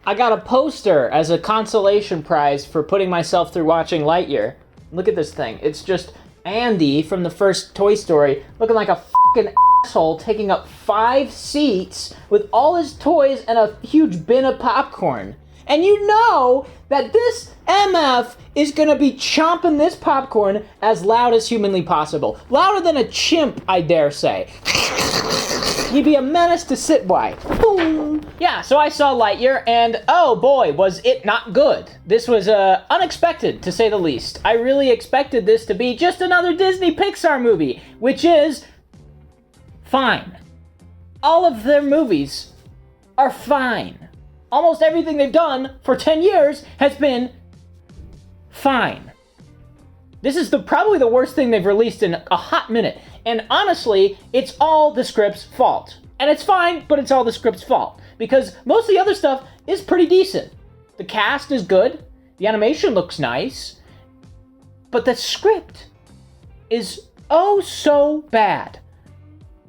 I got a poster as a consolation prize for putting myself through watching Lightyear. Look at this thing. It's just Andy from the first Toy Story looking like a fucking asshole taking up 5 seats with all his toys and a huge bin of popcorn. And you know that this MF is gonna be chomping this popcorn as loud as humanly possible. Louder than a chimp, I dare say. He'd be a menace to sit by. Boom. Yeah, so I saw Lightyear, and oh boy, was it not good. This was unexpected, to say the least. I really expected this to be just another Disney Pixar movie, which is fine. All of their movies are fine. Almost everything they've done for 10 years has been fine. This is probably the worst thing they've released in a hot minute. And honestly, it's all the script's fault. And it's fine, but it's all the script's fault. Because most of the other stuff is pretty decent. The cast is good. The animation looks nice. But the script is oh so bad.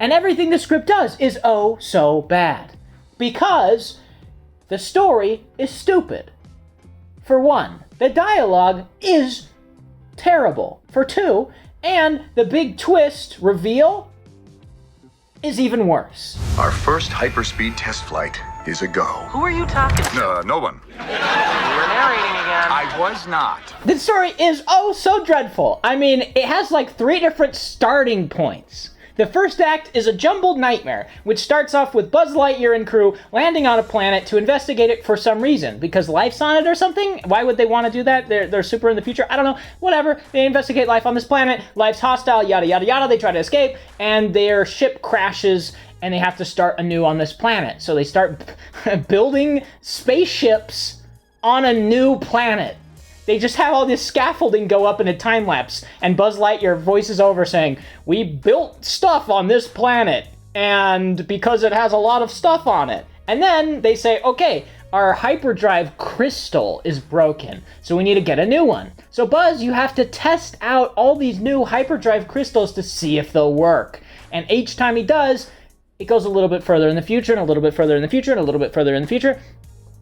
And everything the script does is oh so bad. Because the story is stupid. For one, the dialogue is terrible. For two, and the big twist reveal is even worse. Our first hyperspeed test flight is a go. Who are you talking to? No one. You were narrating again. I was not. The story is oh so dreadful. I mean, it has like 3 different starting points. The first act is a jumbled nightmare, which starts off with Buzz Lightyear and crew landing on a planet to investigate it for some reason. Because life's on it or something? Why would they want to do that? They're super in the future? I don't know. Whatever. They investigate life on this planet. Life's hostile, yada, yada, yada. They try to escape, and their ship crashes, and they have to start anew on this planet. So they start building spaceships on a new planet. They just have all this scaffolding go up in a time lapse, and Buzz Lightyear voices over saying, "We built stuff on this planet, and because it has a lot of stuff on it." And then they say, okay, our hyperdrive crystal is broken, so we need to get a new one. So Buzz, you have to test out all these new hyperdrive crystals to see if they'll work. And each time he does, it goes a little bit further in the future, and a little bit further in the future, and a little bit further in the future.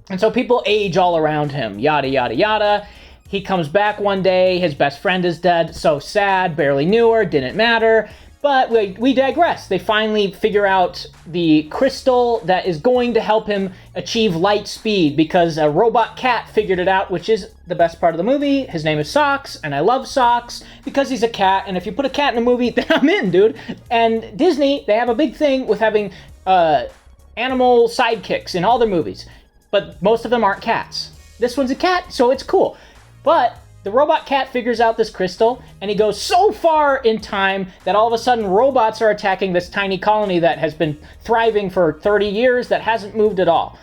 And so people age all around him, yada, yada, yada. He comes back one day, his best friend is dead, so sad, barely knew her, didn't matter. But we digress. They finally figure out the crystal that is going to help him achieve light speed because a robot cat figured it out, which is the best part of the movie. His name is Socks, and I love Socks because he's a cat, and if you put a cat in a movie, then I'm in, dude. And Disney, they have a big thing with having animal sidekicks in all their movies, but most of them aren't cats. This one's a cat, so it's cool. But the robot cat figures out this crystal, and he goes so far in time that all of a sudden robots are attacking this tiny colony that has been thriving for 30 years that hasn't moved at all.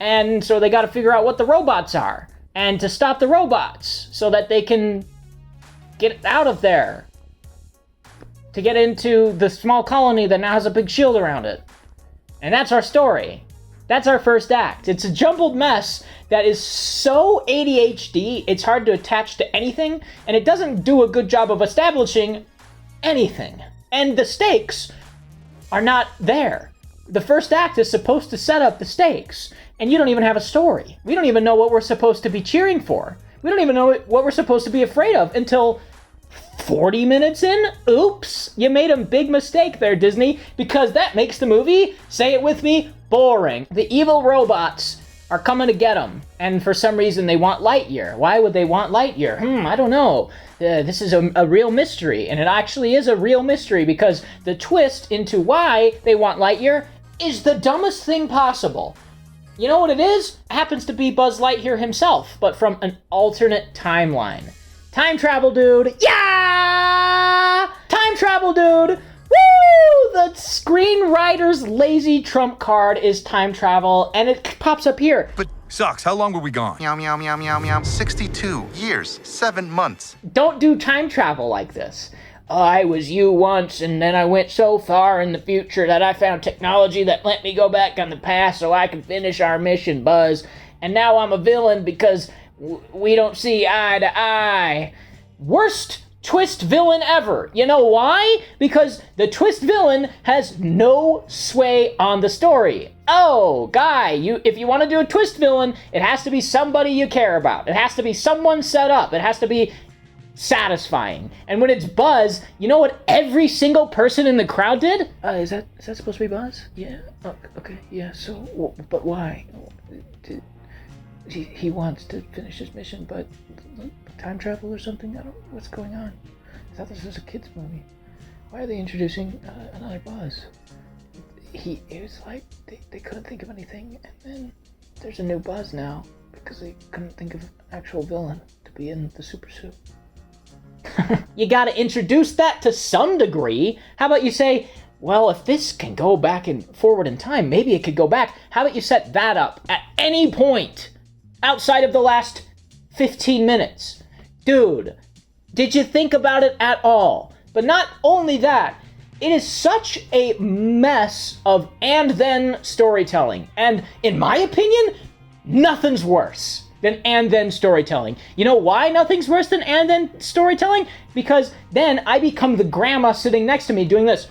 And so they got to figure out what the robots are, and to stop the robots so that they can get out of there, to get into the small colony that now has a big shield around it. And that's our story. That's our first act. It's a jumbled mess that is so ADHD, it's hard to attach to anything, and it doesn't do a good job of establishing anything. And the stakes are not there. The first act is supposed to set up the stakes, and you don't even have a story. We don't even know what we're supposed to be cheering for. We don't even know what we're supposed to be afraid of until 40 minutes in? Oops, you made a big mistake there, Disney, because that makes the movie, say it with me, boring. The evil robots are coming to get them, and for some reason they want Lightyear. Why would they want Lightyear? I don't know. This is a real mystery, and it actually is a real mystery because the twist into why they want Lightyear is the dumbest thing possible. You know what it is? It happens to be Buzz Lightyear himself, but from an alternate timeline. Time travel, dude. Yeah! Time travel, dude. Woo! The screenwriter's lazy trump card is time travel, and it pops up here. But, Socks, how long were we gone? Meow, meow, meow, meow, meow. 62 years, 7 months. Don't do time travel like this. I was you once, and then I went so far in the future that I found technology that let me go back on the past so I could finish our mission, Buzz. And now I'm a villain because we don't see eye to eye. Worst twist villain ever. You know why? Because the twist villain has no sway on the story. Oh, guy, if you want to do a twist villain, it has to be somebody you care about. It has to be someone set up. It has to be satisfying. And when it's Buzz, you know what every single person in the crowd did? Is that supposed to be Buzz? Yeah. Oh, okay. Yeah. So, but why? He wants to finish his mission, but time travel or something? I don't know what's going on. I thought this was a kid's movie. Why are they introducing another Buzz? It was like they couldn't think of anything, and then there's a new Buzz now because they couldn't think of an actual villain to be in the super suit. You gotta introduce that to some degree. How about you say, well, if this can go back and forward in time, maybe it could go back. How about you set that up at any point outside of the last 15 minutes? Dude, did you think about it at all? But not only that, it is such a mess of and then storytelling. And in my opinion, nothing's worse than and then storytelling. You know why nothing's worse than and then storytelling? Because then I become the grandma sitting next to me doing this.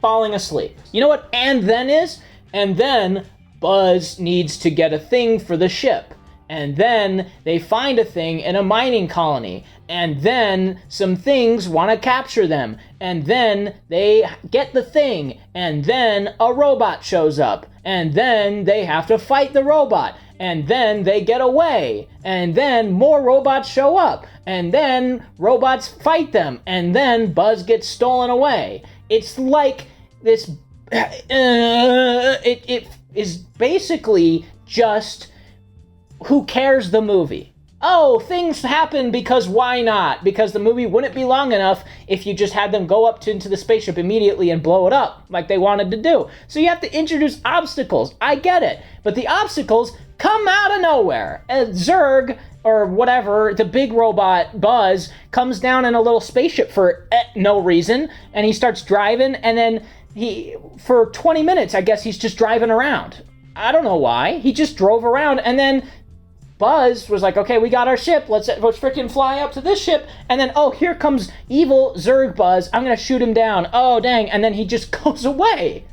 Falling asleep. You know what and then is? And then Buzz needs to get a thing for the ship. And then they find a thing in a mining colony. And then some things want to capture them. And then they get the thing. And then a robot shows up. And then they have to fight the robot. And then they get away. And then more robots show up. And then robots fight them. And then Buzz gets stolen away. It's like this... It is basically just... Who cares the movie? Oh, things happen because why not? Because the movie wouldn't be long enough if you just had them go up into the spaceship immediately and blow it up like they wanted to do. So you have to introduce obstacles. I get it. But the obstacles come out of nowhere. Zurg, or whatever, the big robot Buzz, comes down in a little spaceship for no reason, and he starts driving, and then for 20 minutes, I guess he's just driving around. I don't know why. He just drove around, and then Buzz was like, okay, we got our ship. Let's freaking fly up to this ship. And then, oh, here comes evil Zurg Buzz. I'm going to shoot him down. Oh, dang. And then he just goes away.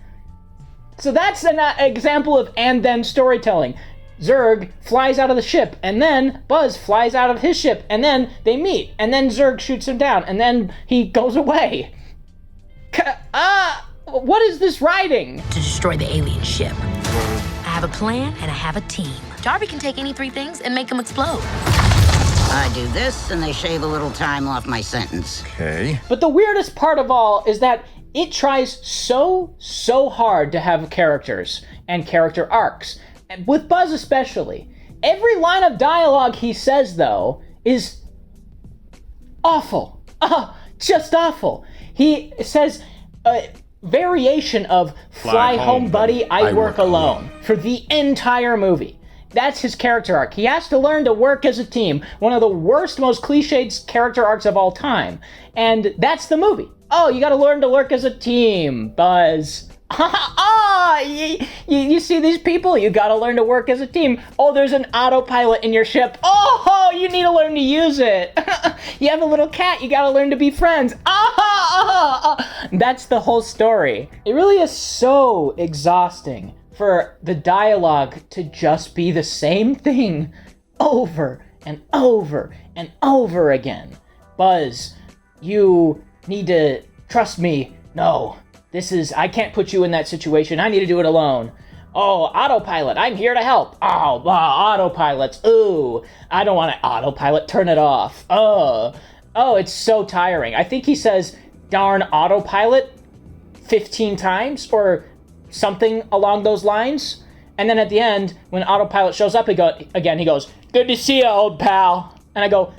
So that's an example of and then storytelling. Zurg flies out of the ship, and then Buzz flies out of his ship, and then they meet, and then Zurg shoots him down, and then he goes away. What is this writing? To destroy the alien ship. I have a plan, and I have a team. Darby can take any three things and make them explode. I do this, and they shave a little time off my sentence. Okay. But the weirdest part of all is that it tries so hard to have characters and character arcs. And with Buzz especially. Every line of dialogue he says, though, is awful. Just awful. He says a variation of fly home, buddy, I work alone for the entire movie. That's his character arc. He has to learn to work as a team. One of the worst, most cliched character arcs of all time. And that's the movie. Oh, you gotta learn to work as a team, Buzz. You see these people? You gotta learn to work as a team. Oh, there's an autopilot in your ship. Oh, you need to learn to use it. You have a little cat. You gotta learn to be friends. That's the whole story. It really is so exhausting for the dialogue to just be the same thing over and over and over again. Buzz, you need to trust me. No. I can't put you in that situation. I need to do it alone. Oh, autopilot, I'm here to help. Oh, autopilots. Ooh, I don't want to autopilot. Turn it off. Oh, it's so tiring. I think he says, darn autopilot 15 times or something along those lines. And then at the end, when autopilot shows up he goes, good to see you, old pal. And I go,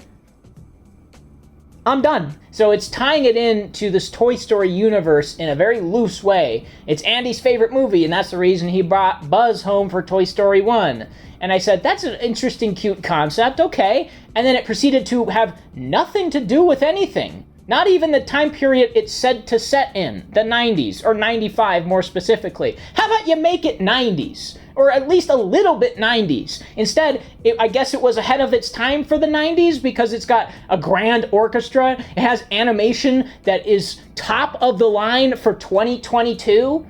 I'm done. So it's tying it into this Toy Story universe in a very loose way. It's Andy's favorite movie, and that's the reason he brought Buzz home for Toy Story 1. And I said, that's an interesting, cute concept, okay. And then it proceeded to have nothing to do with anything. Not even the time period it's said to set in, the 90s, or 95 more specifically. How about you make it 90s? Or at least a little bit 90s. Instead, I guess it was ahead of its time for the 90s because it's got a grand orchestra. It has animation that is top of the line for 2022.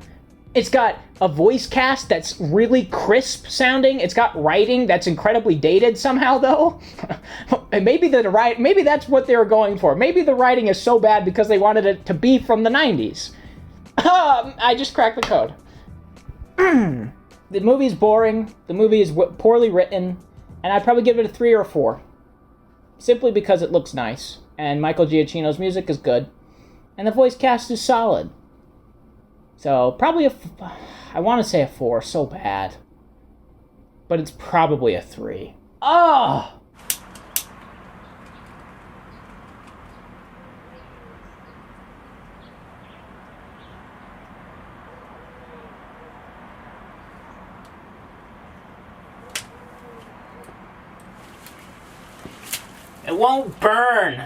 It's got a voice cast that's really crisp sounding. It's got writing that's incredibly dated somehow, though. And maybe that's what they were going for. Maybe the writing is so bad because they wanted it to be from the 90s. I just cracked the code. The movie's boring. The movie is poorly written. And I'd probably give it a 3 or a 4. Simply because it looks nice. And Michael Giacchino's music is good. And the voice cast is solid. So, probably I want to say a 4, so bad. But it's probably a 3. Oh! It won't burn!